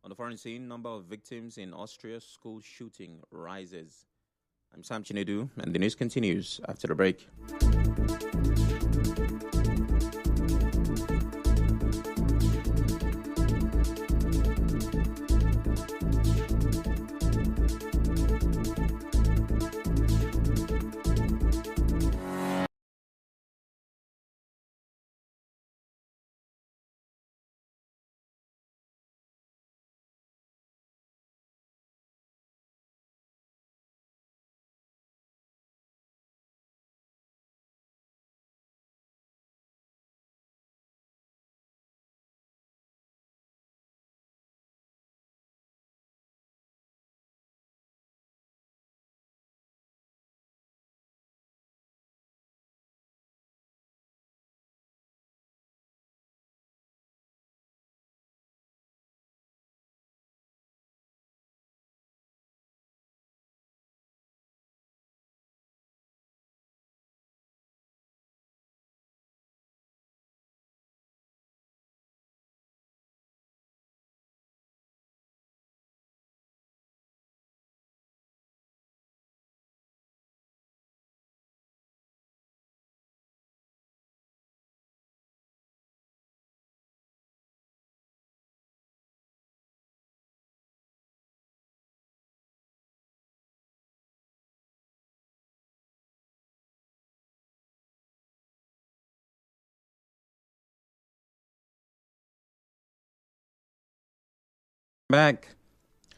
On the foreign scene, number of victims in Austria's school shooting rises. I'm Sam Chinedu, and the news continues after the break. Back.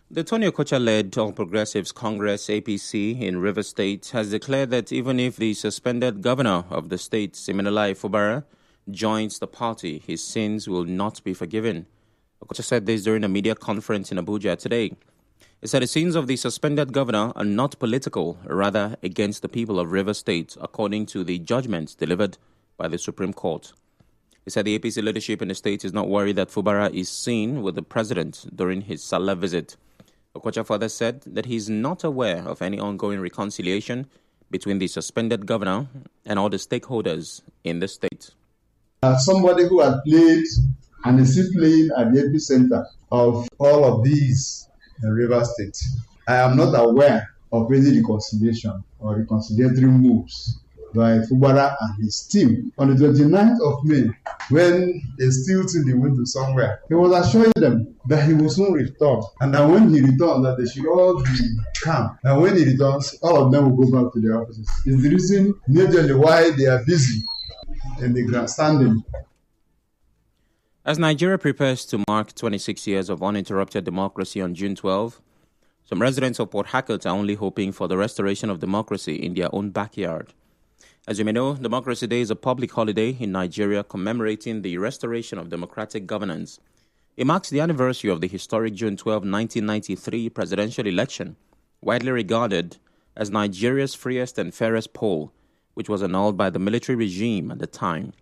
The Tony Okocha-led All Progressives Congress APC in Rivers State has declared that even if the suspended governor of the state, Siminalayi Fubara, joins the party, his sins will not be forgiven. Okocha said this during a media conference in Abuja today. He said the sins of the suspended governor are not political, rather against the people of Rivers State, according to the judgment delivered by the Supreme Court. He said the APC leadership in the state is not worried that Fubara is seen with the president during his Salah visit. Okocha further said that he is not aware of any ongoing reconciliation between the suspended governor and all the stakeholders in the state. Somebody who had played and is still playing at the epicenter of all of these in Rivers State, I am not aware of any reconciliation or reconciliatory moves by Fubara and his team. On the 29th of May, when a steel team went to somewhere, he was assuring them that he will soon return, and that when he returns, that they should all be calm. And when he returns, all of them will go back to their offices. It's the reason majorly why they are busy in the grandstanding. As Nigeria prepares to mark 26 years of uninterrupted democracy on June 12, some residents of Port Harcourt are only hoping for the restoration of democracy in their own backyard. As you may know, Democracy Day is a public holiday in Nigeria commemorating the restoration of democratic governance. It marks the anniversary of the historic June 12, 1993 presidential election, widely regarded as Nigeria's freest and fairest poll, which was annulled by the military regime at the time.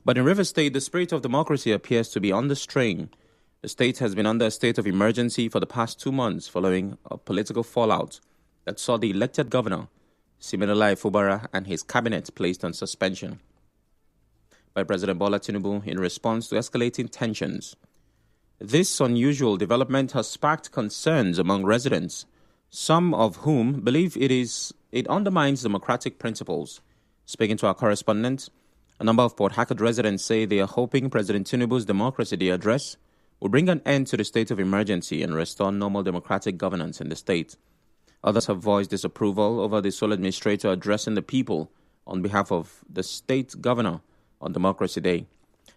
But in Rivers State, the spirit of democracy appears to be under strain. The state has been under a state of emergency for the past 2 months following a political fallout that saw the elected governor, Siminalayi Fubara, and his cabinet placed on suspension by President Bola Tinubu in response to escalating tensions. This unusual development has sparked concerns among residents, some of whom believe it undermines democratic principles. Speaking to our correspondent, a number of Port Harcourt residents say they are hoping President Tinubu's Democracy Day address will bring an end to the state of emergency and restore normal democratic governance in the state. Others have voiced disapproval over the sole administrator addressing the people on behalf of the state governor on Democracy Day.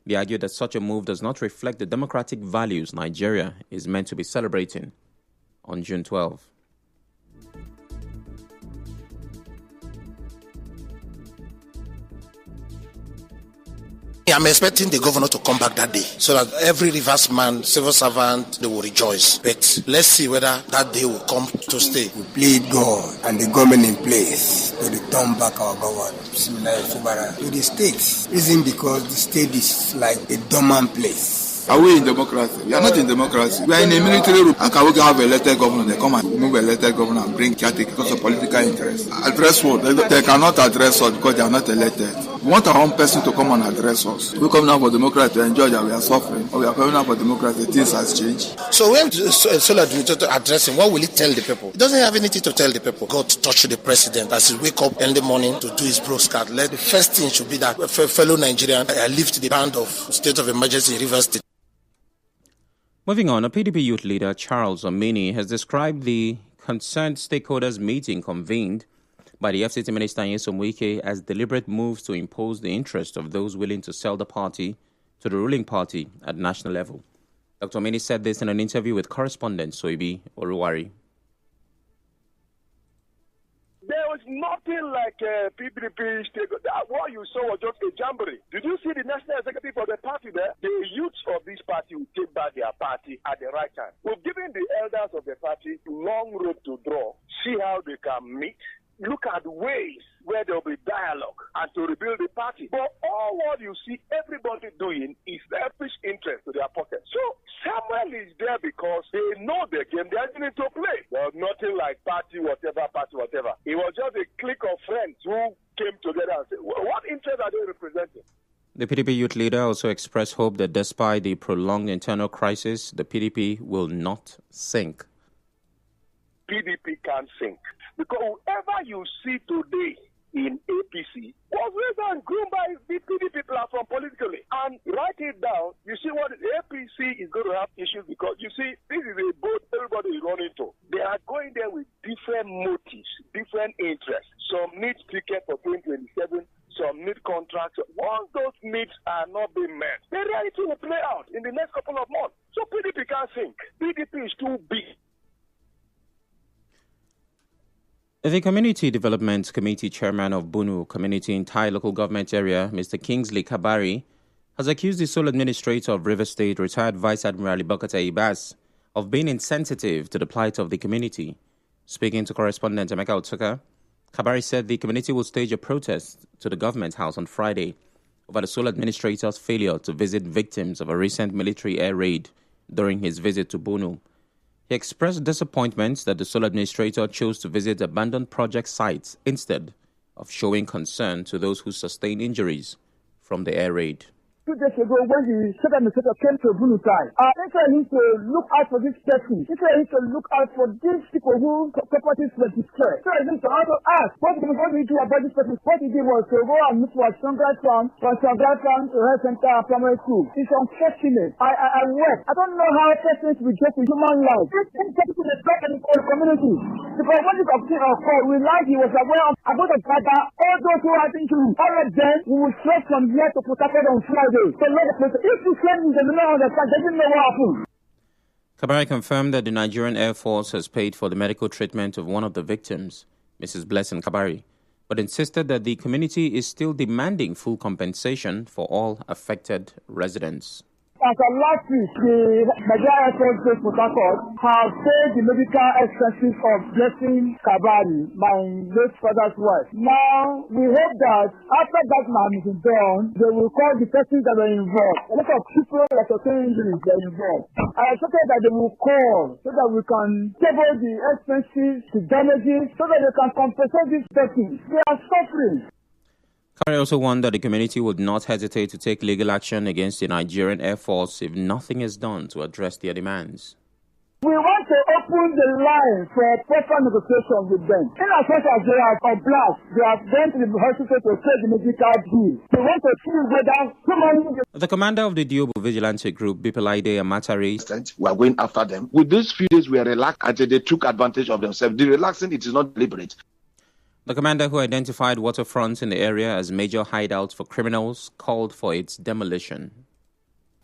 They argue that such a move does not reflect the democratic values Nigeria is meant to be celebrating on June 12. I'm expecting the governor to come back that day so that every Rivers man, civil servant, they will rejoice. But let's see whether that day will come to stay. We plead God and the government in place to return back our governor, Siminalayi Fubara, to the state. Reason because the state is like a dormant place. Are we in democracy? We are not in democracy. We are in a military rule. How can we have elected governor? They come and remove elected governor and bring caretaker because of political interest. Address what? They cannot address us because they are not elected. We want our own person to come and address us. We come now for democracy to enjoy that we are suffering, or we are coming now for democracy, things has changed. So when Solar to address him, what will he tell the people? He doesn't have anything to tell the people. Go to touch the president as he wake up in the morning to do his broadcast. The first thing should be that fellow Nigerian lift the band of state of emergency in Rivers State. Moving on, a PDP youth leader, Charles Omini, has described the concerned stakeholders meeting convened by the FCT Minister Nyesom Wike as deliberate moves to impose the interest of those willing to sell the party to the ruling party at national level. Dr. Omini said this in an interview with correspondent Soibi Oruwari. There was nothing like PDP. What you saw was just a jamboree. Did you see the national executive of the party there? The youths of this party will take back their party at the right time. We've given the elders of the party long road to draw, see how they can meet, look at ways where there will be dialogue and to rebuild the party. But all what you see everybody doing is selfish interest to their pocket. So Samuel is there because they know the game they are going to play. There's nothing like party whatever. It was just a clique of friends who came together and said, what interest are they representing? The PDP youth leader also expressed hope that despite the prolonged internal crisis, the PDP will not sink. PDP can't sink. Because whoever you see today in APC was raised and grown by the PDP platform politically. And write it down, you see what the APC is going to have issues because, you see, this is a boat everybody is running to. They are going there with different motives, different interests. Some need ticket for 2027, some need contracts. Once those needs are not being met, the reality will play out in the next couple of months. So PDP can't sink. PDP is too big. The Community Development Committee chairman of Bunu Community in Thai local government area, Mr. Kingsley Kabari, has accused the sole administrator of Rivers State, retired Vice Admiral Ibokata Ibas, of being insensitive to the plight of the community. Speaking to correspondent Emeka Otsuka, Kabari said the community will stage a protest to the government house on Friday over the sole administrator's failure to visit victims of a recent military air raid during his visit to Bunu. He expressed disappointment that the sole administrator chose to visit abandoned project sites instead of showing concern to those who sustained injuries from the air raid. 2 days ago, when the state administrator came to Bunutai, instead he to look out for this person, instead he to look out for these people who properties were destroyed. So I think to also ask, what did he do about this person? What he did was to go and look for a stronger town, to health center, primary school. It's unfortunate. I work. I don't know how persons will get to human life. This thing takes to the community. Because when this occurred, we like he was aware of about the gather all those who are injured. All of them, we will straight from here to Port Harcourt on Friday. Kabari confirmed that the Nigerian Air Force has paid for the medical treatment of one of the victims, Mrs. Blessing Kabari, but insisted that the community is still demanding full compensation for all affected residents. As a last week, the Nigeria Air Force Base Port Harcourt have paid the medical expenses of Blessing Kabari, my late father's wife. Now, we hope that after that man is done, they will call the persons that were involved. A lot of people that sustained injuries were involved. I expected that they will call so that we can table the expenses, the damages, so that they can compensate these persons. They are suffering. Kabari also warned that the community would not hesitate to take legal action against the Nigerian Air Force if nothing is done to address their demands. We want to open the line for proper negotiation with them. In as much as they have obliged, they have gone to the hospital to take the medical bill. We want to see whether someone... The commander of the Diobu Vigilante Group, Bipelaide Amatari, we are going after them. With these few days, we are relaxed until they took advantage of themselves. The relaxing, it is not deliberate. The commander, who identified waterfronts in the area as major hideouts for criminals, called for its demolition.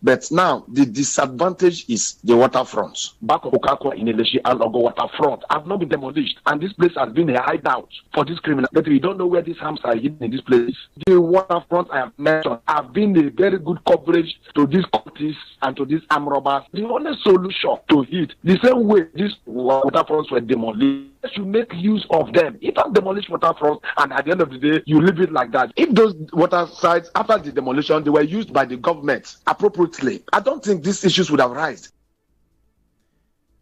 But now, the disadvantage is the waterfronts. Back of Okakwa in Eleshi and Ogo waterfront have not been demolished. And this place has been a hideout for these criminals. But we don't know where these harms are hidden in this place. The waterfront I have mentioned have been a very good coverage to these cultists and to these armed robbers. The only solution to it, the same way these waterfronts were demolished, you make use of them. You don't demolish waterfronts and at the end of the day, you leave it like that. If those water sites, after the demolition, they were used by the government appropriately, I don't think these issues would have arisen.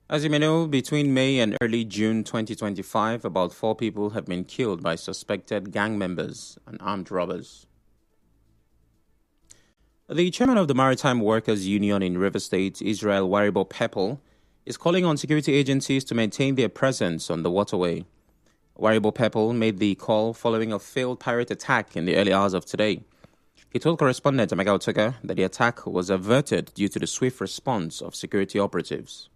As you may know, between May and early June 2025, about 4 people have been killed by suspected gang members and armed robbers. The chairman of the Maritime Workers Union in River State, Israel Waribo Pepple, is calling on security agencies to maintain their presence on the waterway. Waribo Pepple made the call following a failed pirate attack in the early hours of today. He told correspondent Amega Otuga that the attack was averted due to the swift response of security operatives.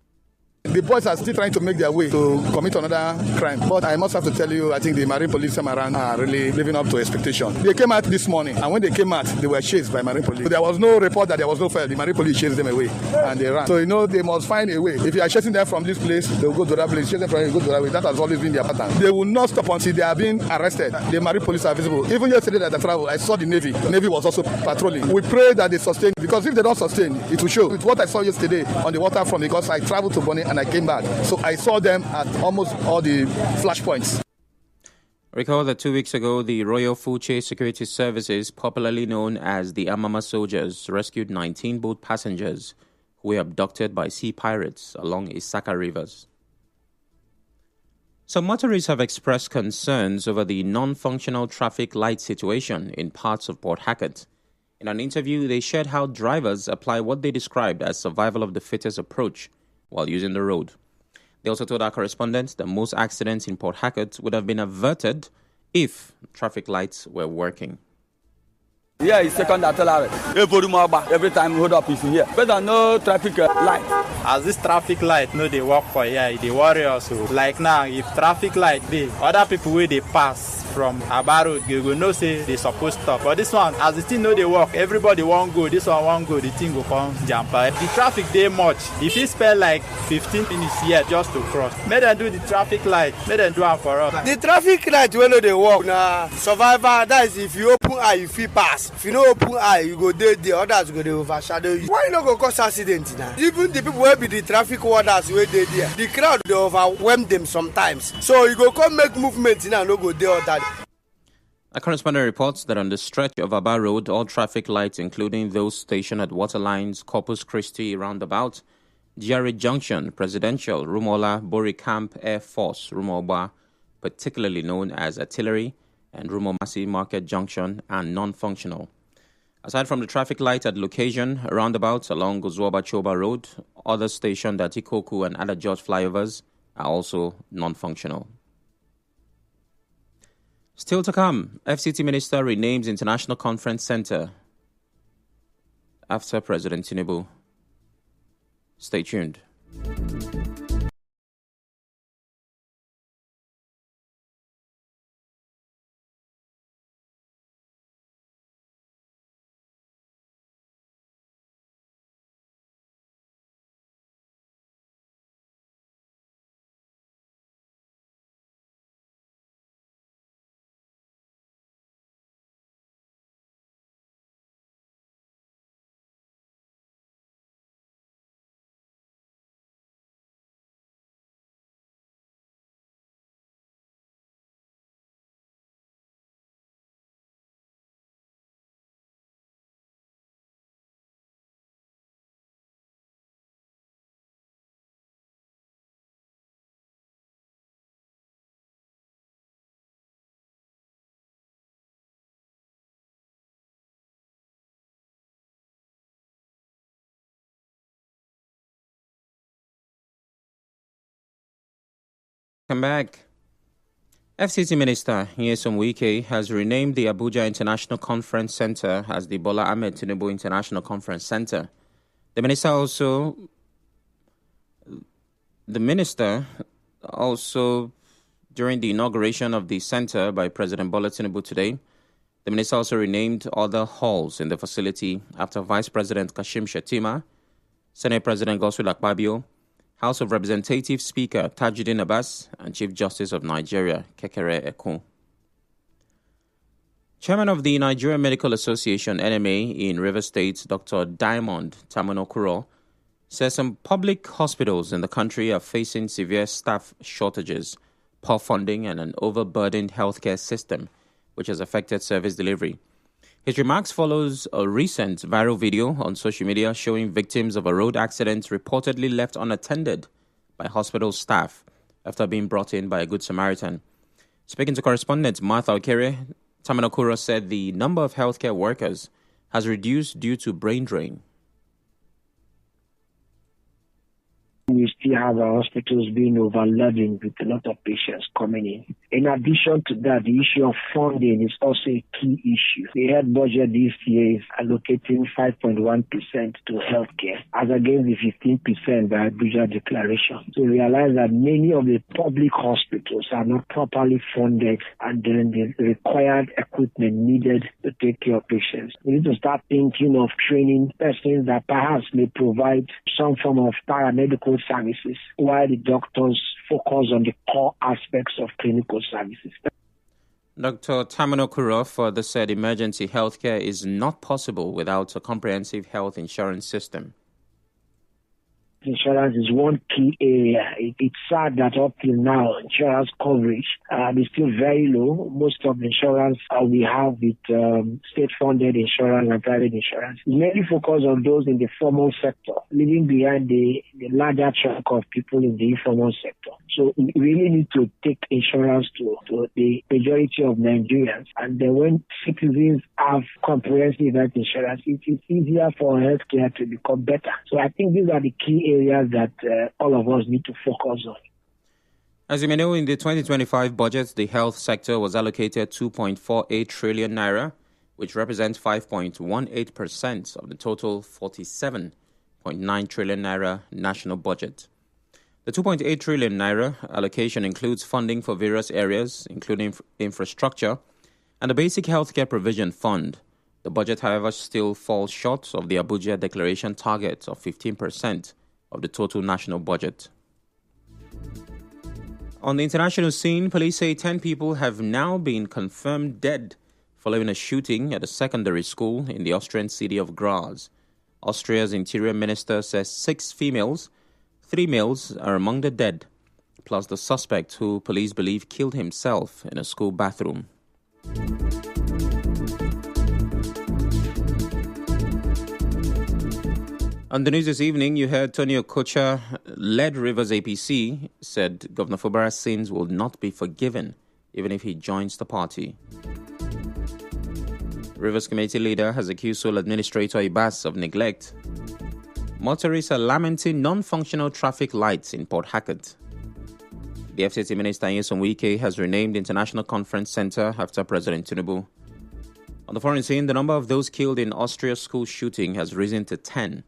The boys are still trying to make their way to commit another crime. But I must have to tell you, I think the Marine Police around are really living up to expectation. They came out this morning, and when they came out, they were chased by Marine Police. There was no report that there was no fire. The Marine Police chased them away, and they ran. So, they must find a way. If you are chasing them from this place, they will go to that place. Chase them from here, go to that way. That has always been their pattern. They will not stop until they are being arrested. The Marine Police are visible. Even yesterday that I traveled, I saw the Navy. The Navy was also patrolling. We pray that they sustain, because if they don't sustain, it will show. With what I saw yesterday on the waterfront, because I traveled to Bonny and I came back. So I saw them at almost all the flashpoints. Recall that 2 weeks ago, the Royal Food Chase Security Services, popularly known as the Amama Soldiers, rescued 19 boat passengers who were abducted by sea pirates along Isaka rivers. Some motorists have expressed concerns over the non-functional traffic light situation in parts of Port Harcourt. In an interview, they shared how drivers apply what they described as survival of the fittest approach while using the road. They also told our correspondent that most accidents in Port Harcourt would have been averted if traffic lights were working. Yeah, it's second every time hold up is here. But no traffic light. As this traffic light, they work for here, they worry also. Like now, if traffic light, other people will they pass from Abaro, they will know say they supposed to stop. But this one, as the thing they work, everybody won't go, this one won't go, the thing will come jump. The traffic they much. If you spend like 15 minutes here just to cross, make them do the traffic light, make them do it for us. The traffic light when they work, survivor, that is if you open eye, you feel pass. If you don't open eye, you go there, the others go there overshadow you. Why not go cause accident now? Even the people who be the traffic warders where they there, the crowd they overwhelm them sometimes. So you go come make movement now, no go there or that. A correspondent reports that on the stretch of Aba Road, all traffic lights, including those stationed at Waterlines, Corpus Christi roundabout, GRA Junction, Presidential, Rumola, Bori Camp, Air Force, Rumoba, particularly known as Artillery, and Rumomasi Market Junction, and non-functional. Aside from the traffic light at location roundabouts along Gozuaba Choba Road, others stationed at Ikoku and other George flyovers are also non-functional. Still to come, FCT Minister renames International Conference Center after President Tinubu. Stay tuned. Welcome back. FCT Minister Nyesom Wike has renamed the Abuja International Conference Center as the Bola Ahmed Tinubu International Conference Center. The minister also, during the inauguration of the center by President Bola Tinubu today, the minister also renamed other halls in the facility after Vice President Kashim Shettima, Senate President Godswill Akpabio, House of Representatives Speaker Tajuddin Abbas, and Chief Justice of Nigeria, Kekere Ekun. Chairman of the Nigerian Medical Association, NMA, in River State, Dr. Diamond Tamunokuro, says some public hospitals in the country are facing severe staff shortages, poor funding, and an overburdened healthcare system, which has affected service delivery. His remarks follows a recent viral video on social media showing victims of a road accident reportedly left unattended by hospital staff after being brought in by a Good Samaritan. Speaking to correspondent Martha Okere, Tamunokuro said the number of healthcare workers has reduced due to brain drain. We still have our hospitals being overloaded with a lot of patients coming in. In addition to that, the issue of funding is also a key issue. The health budget this year is allocating 5.1% to healthcare, as against the 15% by Abuja Declaration. So we realize that many of the public hospitals are not properly funded, and then the required equipment needed to take care of patients. We need to start thinking of training persons that perhaps may provide some form of paramedical services, while the doctors focus on the core aspects of clinical services. Dr. Tamino Kuro further said emergency healthcare is not possible without a comprehensive health insurance system. Insurance is one key area. It's sad that up till now, insurance coverage is still very low. Most of the insurance we have with state-funded insurance and private insurance is mainly focused on those in the formal sector, leaving behind the larger chunk of people in the informal sector. So we really need to take insurance to the majority of Nigerians. And then when citizens have comprehensive health insurance, it is easier for healthcare to become better. So I think these are the key areas that all of us need to focus on. As you may know, in the 2025 budget, the health sector was allocated 2.48 trillion naira, which represents 5.18% of the total 47.9 trillion naira national budget. The 2.8 trillion naira allocation includes funding for various areas, including infrastructure and the Basic Healthcare Provision Fund. The budget, however, still falls short of the Abuja Declaration target of 15% of the total national budget. On the international scene, police say 10 people have now been confirmed dead following a shooting at a secondary school in the Austrian city of Graz. Austria's interior minister says 6 females, 3 males are among the dead, plus the suspect who police believe killed himself in a school bathroom. On the news this evening, you heard Tony Okocha led Rivers APC, said Governor Fubara's sins will not be forgiven, even if he joins the party. Rivers Committee leader has accused sole administrator Ibas of neglect. Motorists are lamenting non-functional traffic lights in Port Harcourt. The FCT Minister Nyesom Wike has renamed the International Conference Center after President Tinubu. On the foreign scene, the number of those killed in Austria's school shooting has risen to 10.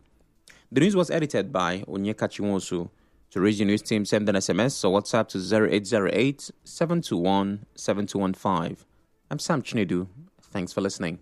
The news was edited by Onyeka Chinwosu. To reach the news team, send an SMS or WhatsApp to 0808 721 7215. I'm Sam Chinedu. Thanks for listening.